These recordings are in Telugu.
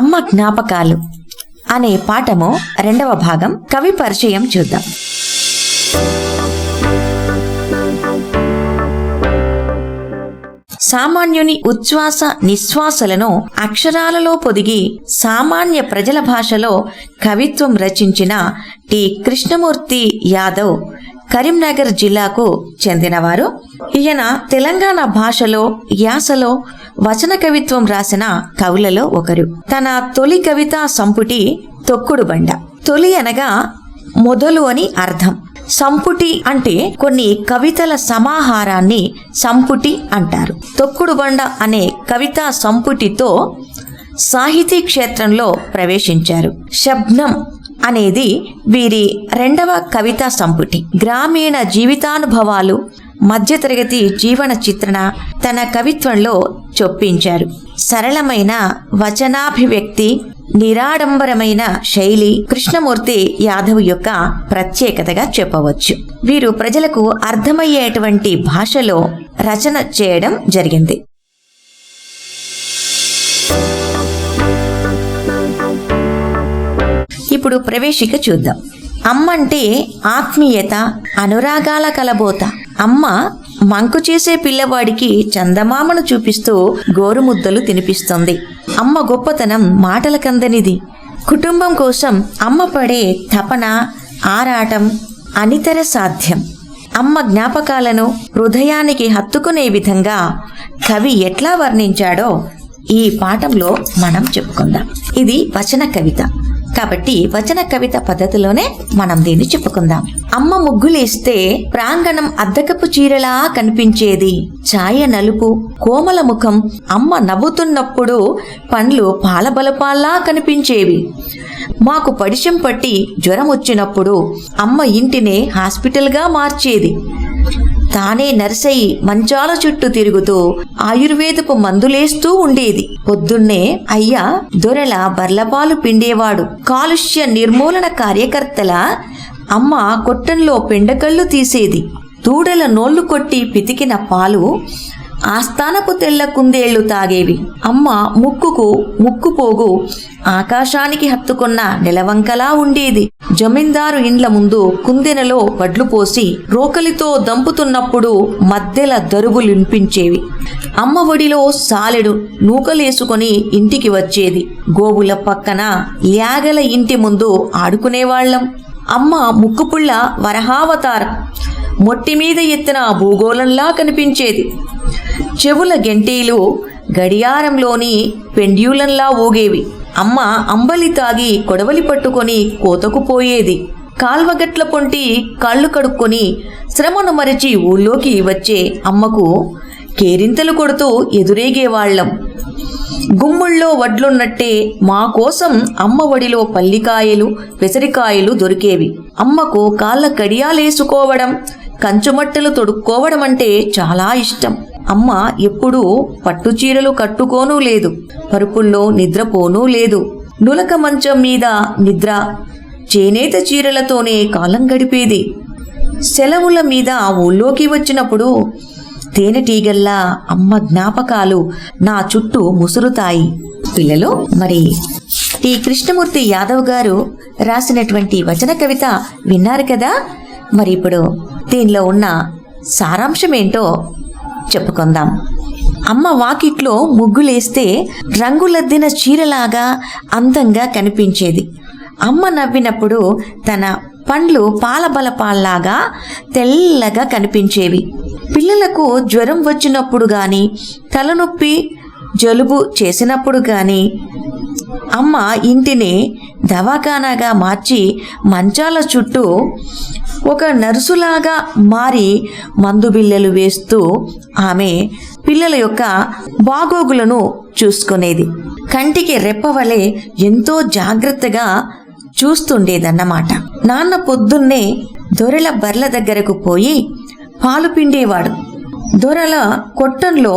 అమ్మ జ్ఞాపకాలు అనే పాఠము 2వ భాగం కవి పరిచయం చూద్దాం. సామాన్యుని ఉచ్ఛ్వాస నిశ్వాసలను అక్షరాలలో పొదిగి సామాన్య ప్రజల భాషలో కవిత్వం రచించిన టి కృష్ణమూర్తి యాదవ్ కరీంనగర్ జిల్లాకు చెందినవారు. ఈయన తెలంగాణ భాషలో యాసలో వచన కవిత్వం రాసిన కవులలో ఒకరు. తన తొలి కవితా సంపుటి తొక్కుడు బండ. తొలి అనగా మొదలు అని అర్థం. సంపుటి అంటే కొన్ని కవితల సమాహారాన్ని సంపుటి అంటారు. తొక్కుడు బండ అనే కవితా సంపుటితో సాహితీ క్షేత్రంలో ప్రవేశించారు. శబ్నం అనేది వీరి 2వ కవితా సంపుటి. గ్రామీణ జీవితానుభవాలు, మధ్యతరగతి జీవన చిత్రణ తన కవిత్వంలో చొప్పించారు. సరళమైన వచనాభివ్యక్తి, నిరాడంబరమైన శైలి కృష్ణమూర్తి యాదవ్ యొక్క ప్రత్యేకతగా చెప్పవచ్చు. వీరు ప్రజలకు అర్థమయ్యేటువంటి భాషలో రచన చేయడం జరిగింది. ఇప్పుడు ప్రవేశిక చూద్దాం. అమ్మంటే ఆత్మీయత, అనురాగాల కలబోత. అమ్మ మంకు చేసే పిల్లవాడికి చందమామను చూపిస్తూ గోరుముద్దలు తినిపిస్తుంది. అమ్మ గొప్పతనం మాటలకందనిది. కుటుంబం కోసం అమ్మ పడే తపన, ఆరాటం అనితర సాధ్యం. అమ్మ జ్ఞాపకాలను హృదయానికి హత్తుకునే విధంగా కవి ఎట్లా వర్ణించాడో ఈ పాఠంలో మనం చెప్పుకుందాం. ఇది వచన కవిత కాబట్టి వచన కవిత పద్ధతిలోనే మనం దీన్ని చెప్పుకుందాం. అమ్మ ముగ్గులేస్తే ప్రాంగణం అద్దకపు చీరలా కనిపించేది. ఛాయ నలుపు, కోమల ముఖం. అమ్మ నవ్వుతున్నప్పుడు పండ్లు పాలబలపాల్లా కనిపించేవి. మాకు పడిశం పట్టి జ్వరం వచ్చినప్పుడు అమ్మ ఇంటినే హాస్పిటల్గా మార్చేది. తానే నర్సయి మంచాల చుట్టూ తిరుగుతూ ఆయుర్వేదపు మందులేస్తూ ఉండేది. పొద్దున్నే అయ్య దొరల బర్లపాలు పిండేవాడు. కాలుష్య నిర్మూలన కార్యకర్తల అమ్మ కొట్టంలో పెండకళ్ళు తీసేది. దూడల నోళ్లు కొట్టి పితికిన పాలు ఆస్థానపు తెల్ల కుందేళ్లు తాగేవి. అమ్మ ముక్కుపోగు ఆకాశానికి హత్తుకున్న నెలవంకలా ఉండేది. జమీందారు ఇండ్ల ముందు కుందెనలో వడ్లు పోసి రోకలితో దంపుతున్నప్పుడు మద్దెల దరుగులినిపించేవి. అమ్మ ఒడిలో సాలెడు నూకలేసుకొని ఇంటికి వచ్చేది. గోవుల పక్కన యాగల ఇంటి ముందు ఆడుకునేవాళ్లం. అమ్మ ముక్కుపుళ్ళ వరహావతారం. మొట్టి మీద ఎత్తిన భూగోళంలా కనిపించేది. చెవుల గెంటీలు గడియారంలోని పెండ్యూలంలా ఊగేవి. అమ్మ అంబలి తాగి కొడవలి పట్టుకొని కోతకు పోయేది. కాల్వగట్ల పొంటి కాళ్ళు కడుక్కొని శ్రమను మరచి ఊళ్ళోకి వచ్చే అమ్మకు కేరింతలు కొడుతూ ఎదురేగేవాళ్లం. గుమ్ముళ్ళో వడ్లున్నట్టే మా కోసం అమ్మ ఒడిలో పల్లికాయలు, పెసరికాయలు దొరికేవి. అమ్మకు కాళ్ళ కడియాలేసుకోవడం, కంచుమట్టలు తొడుక్కోవడం అంటే చాలా ఇష్టం. అమ్మ ఎప్పుడూ పట్టుచీరలు కట్టుకోనూ లేదు. పరుపుల్లో నిద్రపోనూ లేదు. నులక మంచం మీద నిద్ర, చేనేత చీరలతోనే కాలం గడిపేది. సెలవుల మీద ఊళ్ళోకి వచ్చినప్పుడు తేనెటీగల్లా అమ్మ జ్ఞాపకాలు నా చుట్టూ ముసురుతాయి. పిల్లలు, మరి ఈ కృష్ణమూర్తి యాదవ్ గారు రాసినటువంటి వచన కవిత విన్నారు కదా. మరి ఇప్పుడు దీనిలో ఉన్న సారాంశం ఏంటో చెప్పుకుందాం. అమ్మ వాకిట్లో ముగ్గులేస్తే రంగులద్దిన చీరలాగా అందంగా కనిపించేది. అమ్మ నవ్వినప్పుడు తన పండ్లు పాలబలపాల్లాగా తెల్లగా కనిపించేవి. పిల్లలకు జ్వరం వచ్చినప్పుడు గాని, తలనొప్పి జలుబు చేసినప్పుడు గాని అమ్మ ఇంటిని దవాఖానాగా మార్చి మంచాల చుట్టూ ఒక నర్సులాగా మారి మందు బిళ్ళలు వేస్తూ ఆమె పిల్లల యొక్క బాగోగులను చూసుకునేది. కంటికి రెప్పవలే ఎంతో జాగ్రత్తగా చూస్తుండేదన్నమాట. నాన్న పొద్దున్నే దొరల బర్ల దగ్గరకు పోయి పాలు పిండేవాడు. దొరల కొట్టంలో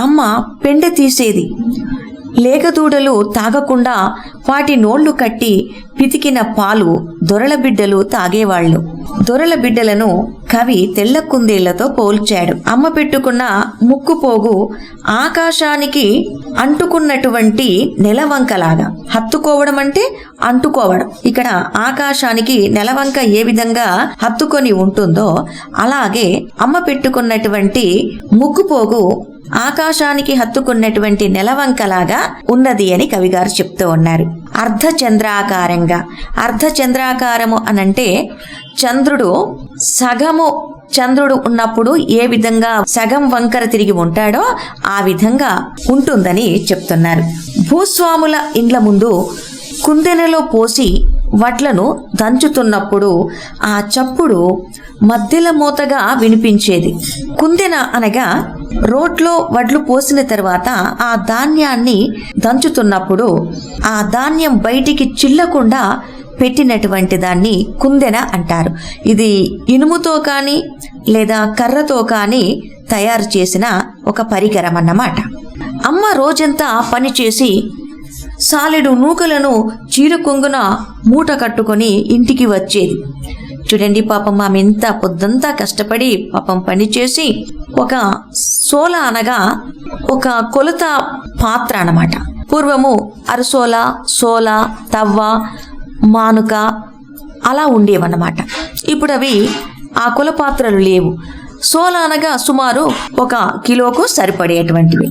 అమ్మ పెండ తీసేది. లేగదూడలు తాగకుండా వాటి నోళ్లు కట్టి పితికిన పాలు దొరల బిడ్డలు తాగేవాళ్లు. దొరల బిడ్డలను కవి తెల్ల కుందేళ్లతో పోల్చాడు. అమ్మ పెట్టుకున్న ముక్కుపోగు ఆకాశానికి అంటుకున్నటువంటి నెలవంకలాగా. హత్తుకోవడం అంటే అంటుకోవడం. ఇక్కడ ఆకాశానికి నెలవంక ఏ విధంగా హత్తుకొని ఉంటుందో అలాగే అమ్మ పెట్టుకున్నటువంటి ముక్కుపోగు ఆకాశానికి హత్తుకున్నటువంటి నెలవంకలాగా ఉన్నది అని కవిగారు చెప్తూ ఉన్నారు. అర్ధచంద్రాకారంగా. అర్ధచంద్రాకారము అనంటే చంద్రుడు సగము చంద్రుడు ఉన్నప్పుడు ఏ విధంగా సగం వంకర తిరిగి ఉంటాడో ఆ విధంగా ఉంటుందని చెప్తున్నారు. భూస్వాముల ఇండ్ల ముందు కుందెనలో పోసి వడ్లను దంచుతున్నప్పుడు ఆ చప్పుడు మధ్యల మోతగా వినిపించేది. కుందెన అనగా రోట్లో వడ్లు పోసిన తర్వాత ఆ ధాన్యాన్ని దంచుతున్నప్పుడు ఆ ధాన్యం బయటికి చిల్లకుండా పెట్టినటువంటి దాన్ని కుందెన అంటారు. ఇది ఇనుముతో కానీ లేదా కర్రతో కానీ తయారు చేసిన ఒక పరికరం అన్నమాట. అమ్మ రోజంతా పనిచేసి సాలెడు నూకలను చీర కొంగున మూట కట్టుకొని ఇంటికి వచ్చేది. చూడండి, పాపం ఆమె ఎంత పొద్దంతా కష్టపడి పాపం పనిచేసి ఒక సోల అనగా ఒక కొలత పాత్ర అన్నమాట. పూర్వము అరసోల, సోల, తవ్వ, మానుక అలా ఉండేవన్నమాట. ఇప్పుడు అవి ఆ కుల పాత్రలు లేవు. సోల అనగా సుమారు 1 కిలోకు సరిపడేటువంటివి.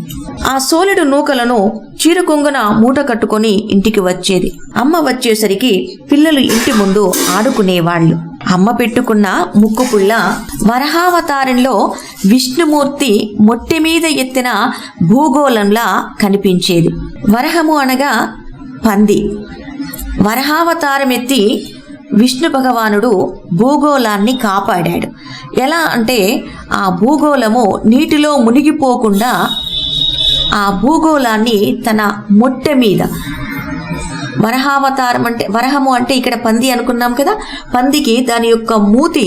ఆ సోలెడు నూకలను చీర కొంగున మూట కట్టుకొని ఇంటికి వచ్చేది. అమ్మ వచ్చేసరికి పిల్లలు ఇంటి ముందు ఆడుకునేవాళ్లు. అమ్మ పెట్టుకున్న ముక్కు పుల్ల వరహావతారంలో విష్ణుమూర్తి మొట్టె మీద ఎత్తిన భూగోళంలా కనిపించేది. వరహము అనగా పంది. వరహావతారం ఎత్తి విష్ణు భగవానుడు భూగోళాన్ని కాపాడాడు. ఎలా అంటే ఆ భూగోళము నీటిలో మునిగిపోకుండా ఆ భూగోళాన్ని తన మొట్టె మీద, వరహావతారం అంటే వరహము అంటే ఇక్కడ పంది అనుకున్నాం కదా, పందికి దాని యొక్క మూతి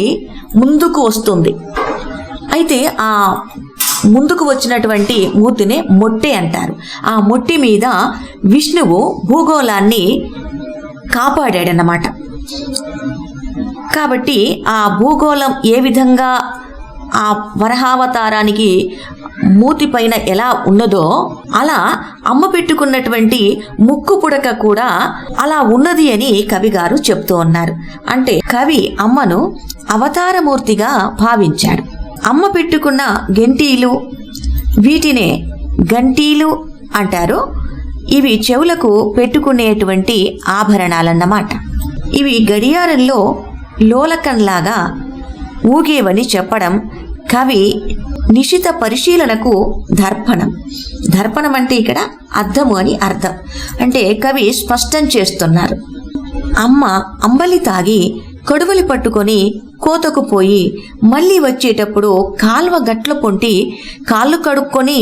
ముందుకు వస్తుంది. అయితే ఆ ముందుకు వచ్చినటువంటి మూతినే మొట్టె అంటారు. ఆ మొట్టి మీద విష్ణువు భూగోళాన్ని కాపాడాడన్నమాట. కాబట్టి ఆ భూగోళం ఏ విధంగా ఆ వరహావతారానికి మూతి పైన ఎలా ఉన్నదో అలా అమ్మ పెట్టుకున్నటువంటి ముక్కు పుడక కూడా అలా ఉన్నది అని కవిగారు చెప్తూ ఉన్నారు. అంటే కవి అమ్మను అవతారమూర్తిగా భావించాడు. అమ్మ పెట్టుకున్న గంటీలు, వీటినే గంటీలు అంటారు. ఇవి చెవులకు పెట్టుకునేటువంటి ఆభరణాలన్నమాట. ఇవి గడియారంలో లోలకంలాగా ఊగేవని చెప్పడం కవి నిశిత పరిశీలనకు దర్పణం. దర్పణం అంటే ఇక్కడ అర్థము అని అర్థం. అంటే కవి స్పష్టం చేస్తున్నారు. అమ్మ అంబలి తాగి కొడువలి పట్టుకొని కోతకు పోయి మళ్ళీ వచ్చేటప్పుడు కాల్వ గట్ల పొంటి కాళ్ళు కడుక్కొని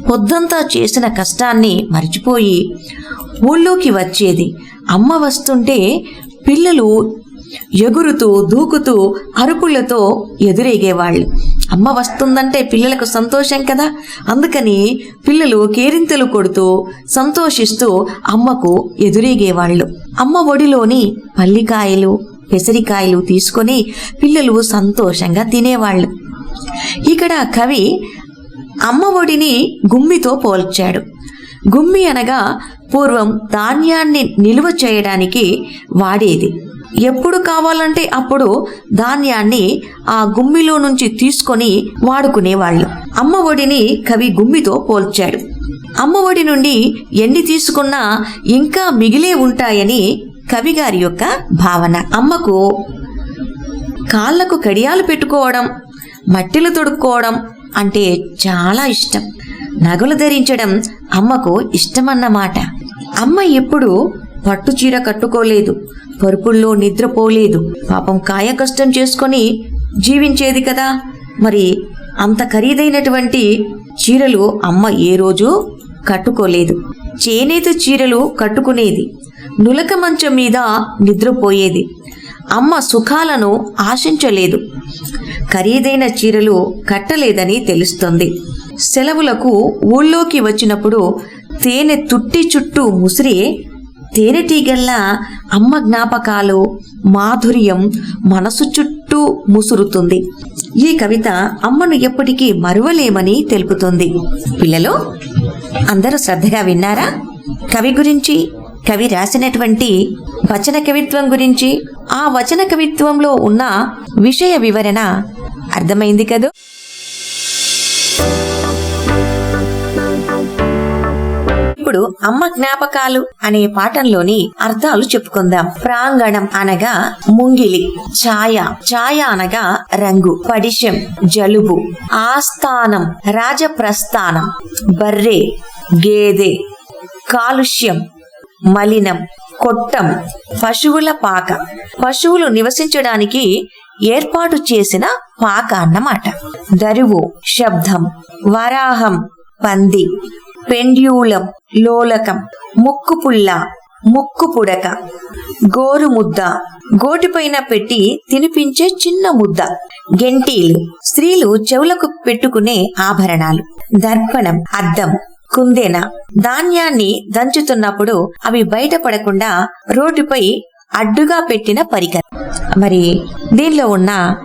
పొద్దంతా చేసిన కష్టాన్ని మర్చిపోయి ఊళ్ళోకి వచ్చేది. అమ్మ వస్తుంటే పిల్లలు ఎగురుతూ దూకుతూ అరుపులతో ఎదురేగేవాళ్ళు. అమ్మ వస్తుందంటే పిల్లలకు సంతోషం కదా, అందుకని పిల్లలు కేరింతలు కొడుతూ సంతోషిస్తూ అమ్మకు ఎదురేగేవాళ్ళు. అమ్మ ఒడిలోని పల్లికాయలు, పెసరికాయలు తీసుకొని పిల్లలు సంతోషంగా తినేవాళ్ళు. ఇక్కడ కవి అమ్మ ఒడిని గుమ్మితో పోల్చాడు. గుమ్మి అనగా పూర్వం ధాన్యాన్ని నిల్వ చేయడానికి వాడేది. ఎప్పుడు కావాలంటే అప్పుడు ధాన్యాన్ని ఆ గుమ్మిలో నుంచి తీసుకొని వాడుకునేవాళ్ళు. అమ్మ ఒడిని కవి గుమ్మితో పోల్చాడు. అమ్మ ఒడి నుండి ఎన్ని తీసుకున్నా ఇంకా మిగిలే ఉంటాయని కవిగారి యొక్క భావన. అమ్మకు కాళ్లకు కడియాలు పెట్టుకోవడం, మట్టిలు తొడుక్కోవడం అంటే చాలా ఇష్టం. నగలు ధరించడం అమ్మకు ఇష్టమన్నమాట. అమ్మ ఎప్పుడు పట్టు చీర కట్టుకోలేదు, పరుపుల్లో నిద్రపోలేదు. పాపం కాయ కష్టం చేసుకొని జీవించేది కదా. మరి అంత ఖరీదైనటువంటి చీరలు అమ్మ ఏ రోజు కట్టుకోలేదు. చేనేత చీరలు కట్టుకునేది. నులక మంచం మీద నిద్రపోయేది. అమ్మ సుఖాలను ఆశించలేదు. ఖరీదైన చీరలు కట్టలేదని తెలుస్తుంది. సెలవులకు ఊళ్ళోకి వచ్చినప్పుడు తేనె తుట్టి చుట్టూ ముసిరే తేనెటీగల్లా అమ్మ జ్ఞాపకాలు మాధుర్యం మనసు చుట్టూ ముసురుతుంది. ఈ కవిత అమ్మను ఎప్పటికీ మరువలేమని తెలుపుతుంది. పిల్లలు అందరూ శ్రద్ధగా విన్నారా? కవి గురించి, కవి రాసినటువంటి వచన కవిత్వం గురించి, ఆ వచన కవిత్వంలో ఉన్న విషయ వివరణ అర్థమైంది కదూ? ఇప్పుడు అమ్మ జ్ఞాపకాలు అనే పాఠంలోని అర్థాలు చెప్పుకుందాం. ప్రాంగణం అనగా ముంగిలి, ఛాయ, ఛాయ అనగా రంగు, పడిశం జలుబు, ఆస్థానం రాజప్రస్థానం, బర్రె గేదె, కాలుష్యం మలినం, కొట్టం పశువుల పాక, పశువులు నివసించడానికి ఏర్పాటు చేసిన పాక అన్నమాట. దరువు శబ్దం, వరాహం పంది, పెండ్యూలం లోలకం, ముక్కుపుల్ల ముక్కు పుడక, గోరు ముద్ద గోటిపైన పెట్టి తినిపించే చిన్న ముద్ద, గెంటీలు స్త్రీలు చెవులకు పెట్టుకునే ఆభరణాలు, దర్పణం అద్దం, కుందెన ధాన్యాన్ని దంచుతున్నప్పుడు అవి బయటపడకుండా రోడ్డుపై అడ్డుగా పెట్టిన పరికరం. మరి దీనిలో ఉన్న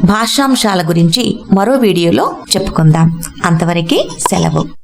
భాషాంశాల గురించి మరో వీడియోలో చెప్పుకుందాం. అంతవరకే సెలవు.